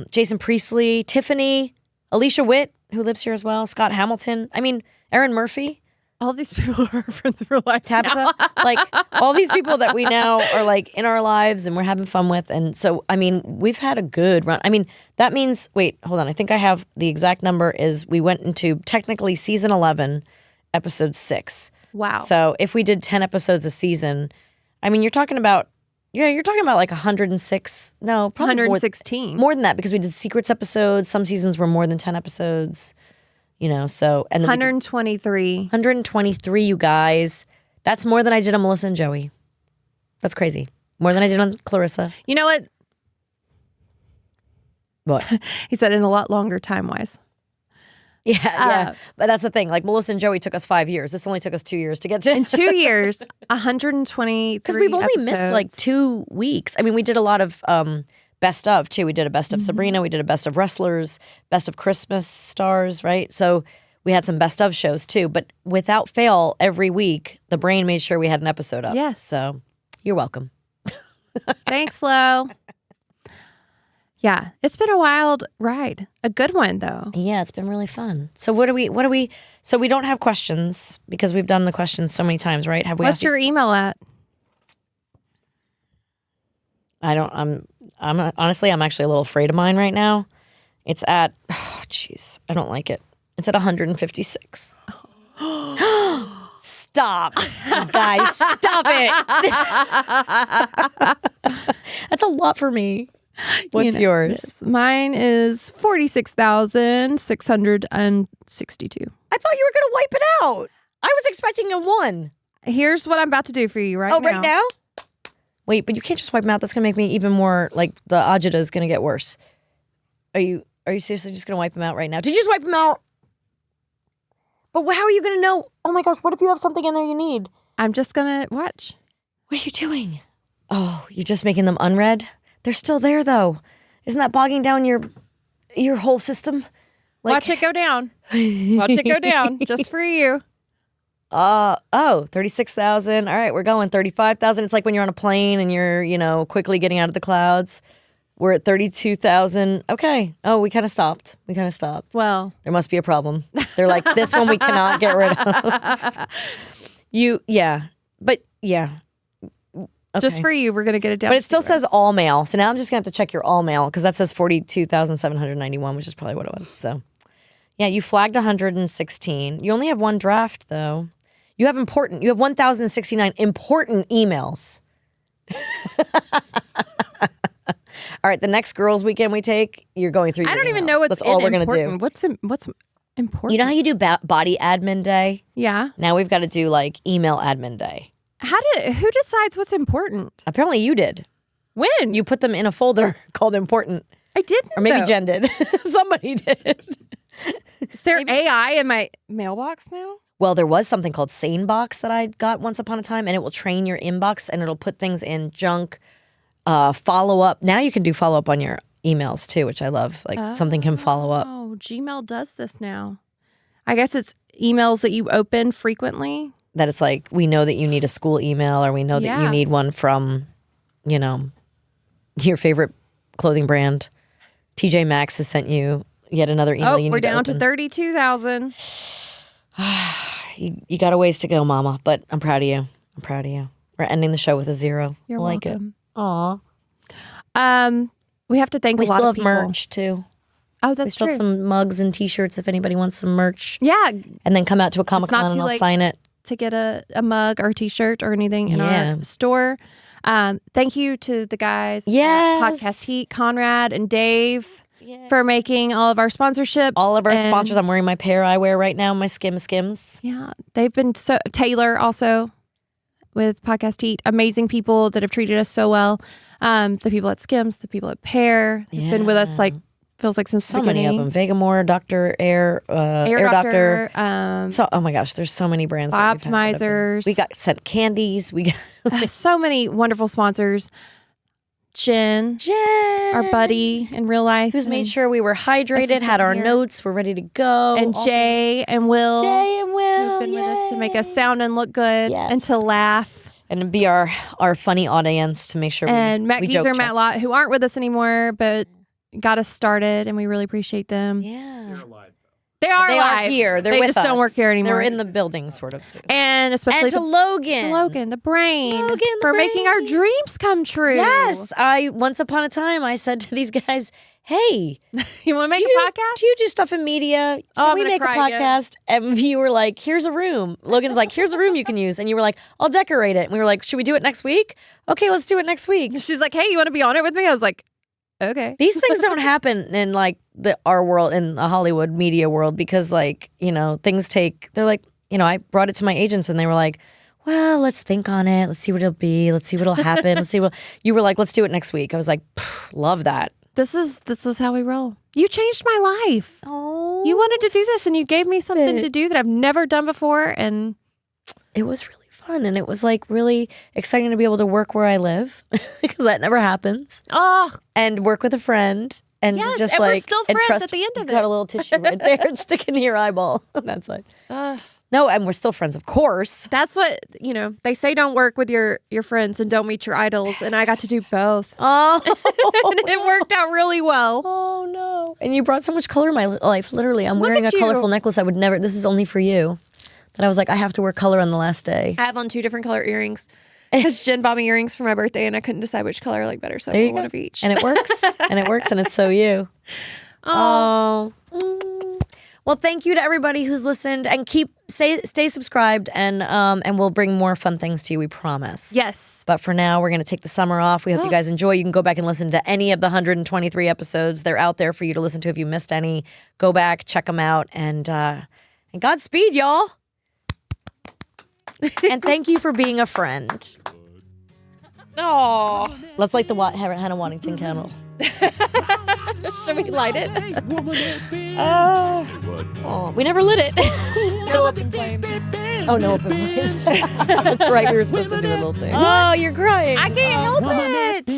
Jason Priestley, Tiffany, Alicia Witt, who lives here as well, Scott Hamilton. I mean, Erin Murphy. All these people are friends of real life. Tabitha. Like all these people that we now are like in our lives and we're having fun with. And so, I mean, we've had a good run. I mean, that means, wait, hold on. I think I have the exact number is we went into technically season 11, episode 6. Wow. So if we did 10 episodes a season, I mean, you're talking about like 106. No, probably 116. More than that because we did secrets episodes. Some seasons were more than 10 episodes. You know, so and 123. 123, you guys. That's more than I did on Melissa and Joey. That's crazy. More than I did on Clarissa. You know what? What? He said in a lot longer time-wise. Yeah. But that's the thing. Like Melissa and Joey took us 5 years. This only took us 2 years to get to. In 2 years, 123 because we've only missed like 2 weeks. I mean, we did a lot of best of too. We did a best of Sabrina. We did a best of Wrestlers, best of Christmas stars, right? So we had some best of shows too. But without fail, every week, the brain made sure we had an episode up. Yes. So you're welcome. Thanks, Lo. Yeah, it's been a wild ride. A good one, though. Yeah, it's been really fun. So so we don't have questions because we've done the questions so many times, right? Have we? What's your email at? I'm honestly, I'm actually a little afraid of mine right now. It's at, I don't like it. It's at 156. Stop, guys, stop it. That's a lot for me. What's yours? Mine is 46,662. I thought you were going to wipe it out. I was expecting a 1. Here's what I'm about to do for you right now. Oh, right now? Wait, but you can't just wipe them out. That's going to make me even more, like, the agita is going to get worse. Are you seriously just going to wipe them out right now? Did you just wipe them out? But how are you going to know? Oh my gosh, what if you have something in there you need? I'm just going to watch. What are you doing? Oh, you're just making them unread? They're still there, though. Isn't that bogging down your whole system? Watch it go down. Watch it go down just for you. 36,000. All right, we're going 35,000. It's like when you're on a plane and you're, quickly getting out of the clouds. We're at 32,000. Okay. Oh, we kind of stopped. Well, There must be a problem. They're like, this one we cannot get rid of. But yeah. Okay. just for you, we're going to get it down. But it still says all mail. So now I'm just going to have to check your all mail because that says 42,791, which is probably what it was. So yeah, you flagged 116. You only have one draft though. You have 1,069 important emails. All right, the next girls' weekend we take, you're going through your I don't even emails. know what's That's all we're going to do. What's important? You know how you do body admin day? Yeah. Now we've got to do like email admin day. Who decides what's important? Apparently you did. When? You put them in a folder called important. I didn't. Or maybe though. Jen did. Somebody did. Is there AI in my mailbox now? Well, there was something called SaneBox that I got once upon a time, and it will train your inbox and it'll put things in junk, follow up. Now you can do follow up on your emails too, which I love. Like something can follow up. Oh, Gmail does this now. I guess it's emails that you open frequently. That it's like, we know that you need a school email or we know that you need one from, your favorite clothing brand. TJ Maxx has sent you yet another email. We're down to 32,000. You got a ways to go, Mama, but I'm proud of you. We're ending the show with a 0. You're I like welcome. it. Aw. We have to thank We a lot still of have people. merch too. Oh, We that's still true. have some mugs and t-shirts if anybody wants some merch. Yeah, And then come out to a Comic-Con too and I'll late. sign it. to get a mug or a t-shirt or anything in Yeah. our store. Thank you to the guys Yes. at Podcast Heat, Conrad and Dave, for making all of our sponsorships. All of our And, sponsors. I'm wearing my pair I wear right now, my Skims. Yeah, they've been so... Taylor also with Podcast Heat. Amazing people that have treated us so well. The people at Skims, the people at Pear. They've been with us feels like since So the many beginning. of them. Vegamore, Dr. Air Doctor. So Oh my gosh, there's so many brands. that we've had that have been- Optimizers. We got sent candies. We got so many wonderful sponsors. Jen, our buddy in real life, who's made sure we were hydrated, assistant had our here. notes, we're ready to go. and Jay and Will, Will, who've been with us to make us sound and look good Yes. and to laugh. and be our funny audience to make sure And Matt we Geezer, joke Matt Lott, who aren't with us anymore, but got us started, and we really appreciate them. Yeah. They are They alive. are here. They're they with just us. don't work here anymore. They're in the building, sort of. and especially And to Logan. the brain, Logan, the for making our brain. dreams come true. Yes. Once upon a time, I said to these guys, hey, You want to make do a podcast? you do stuff in media? Can I'm we gonna make a cry again. podcast? And you were like, here's a room. Logan's like, here's a room you can use. And you were like, I'll decorate it. And we were like, should we do it next week? Okay, let's do it next week. She's like, hey, you want to be on it with me? I was like, okay. These things don't happen in like our world, in the Hollywood media world, because things take, they're like, I brought it to my agents and they were like, well, let's think on it. Let's see what it'll be. Let's see what'll happen. You were like, let's do it next week. I was like, love that. This is how we roll. You changed my life. Oh, You wanted to do this, and you gave me something to do that I've never done before, and it was really fun. And it was like really exciting to be able to work where I live because that never happens. And work with a friend. And Yes, just and we're like, still and friends trust, at the end of you got it. a little tissue right there and stick into your eyeball. That's like, no, and we're still friends, of course. that's what they say. Don't work with your friends and don't meet your idols, and I got to do both. Oh, And it worked out really well. oh no! And you brought so much color in my life. Literally, I'm Look wearing a at you. colorful necklace. I would never. This is only for you. That I was like, I have to wear color on the last day. I have on 2 different color earrings because Jen bought me earrings for my birthday, and I couldn't decide which color I like better, so I There wore you one go. of each. And it works. And it works. And it's so you. Oh. Well, thank you to everybody who's listened, and stay subscribed, and we'll bring more fun things to you. We promise. Yes. But for now, we're going to take the summer off. We hope you guys enjoy. You can go back and listen to any of the 123 episodes. They're out there for you to listen to if you missed any. Go back, check them out, and Godspeed, y'all. And thank you for being a friend. Oh, Let's light the Hannah Waddington candle. should we light it? Oh, we never lit it. Go up in flames. Oh, no open flames. That's right. We were supposed to do a little thing. Oh, you're crying. I can't help it.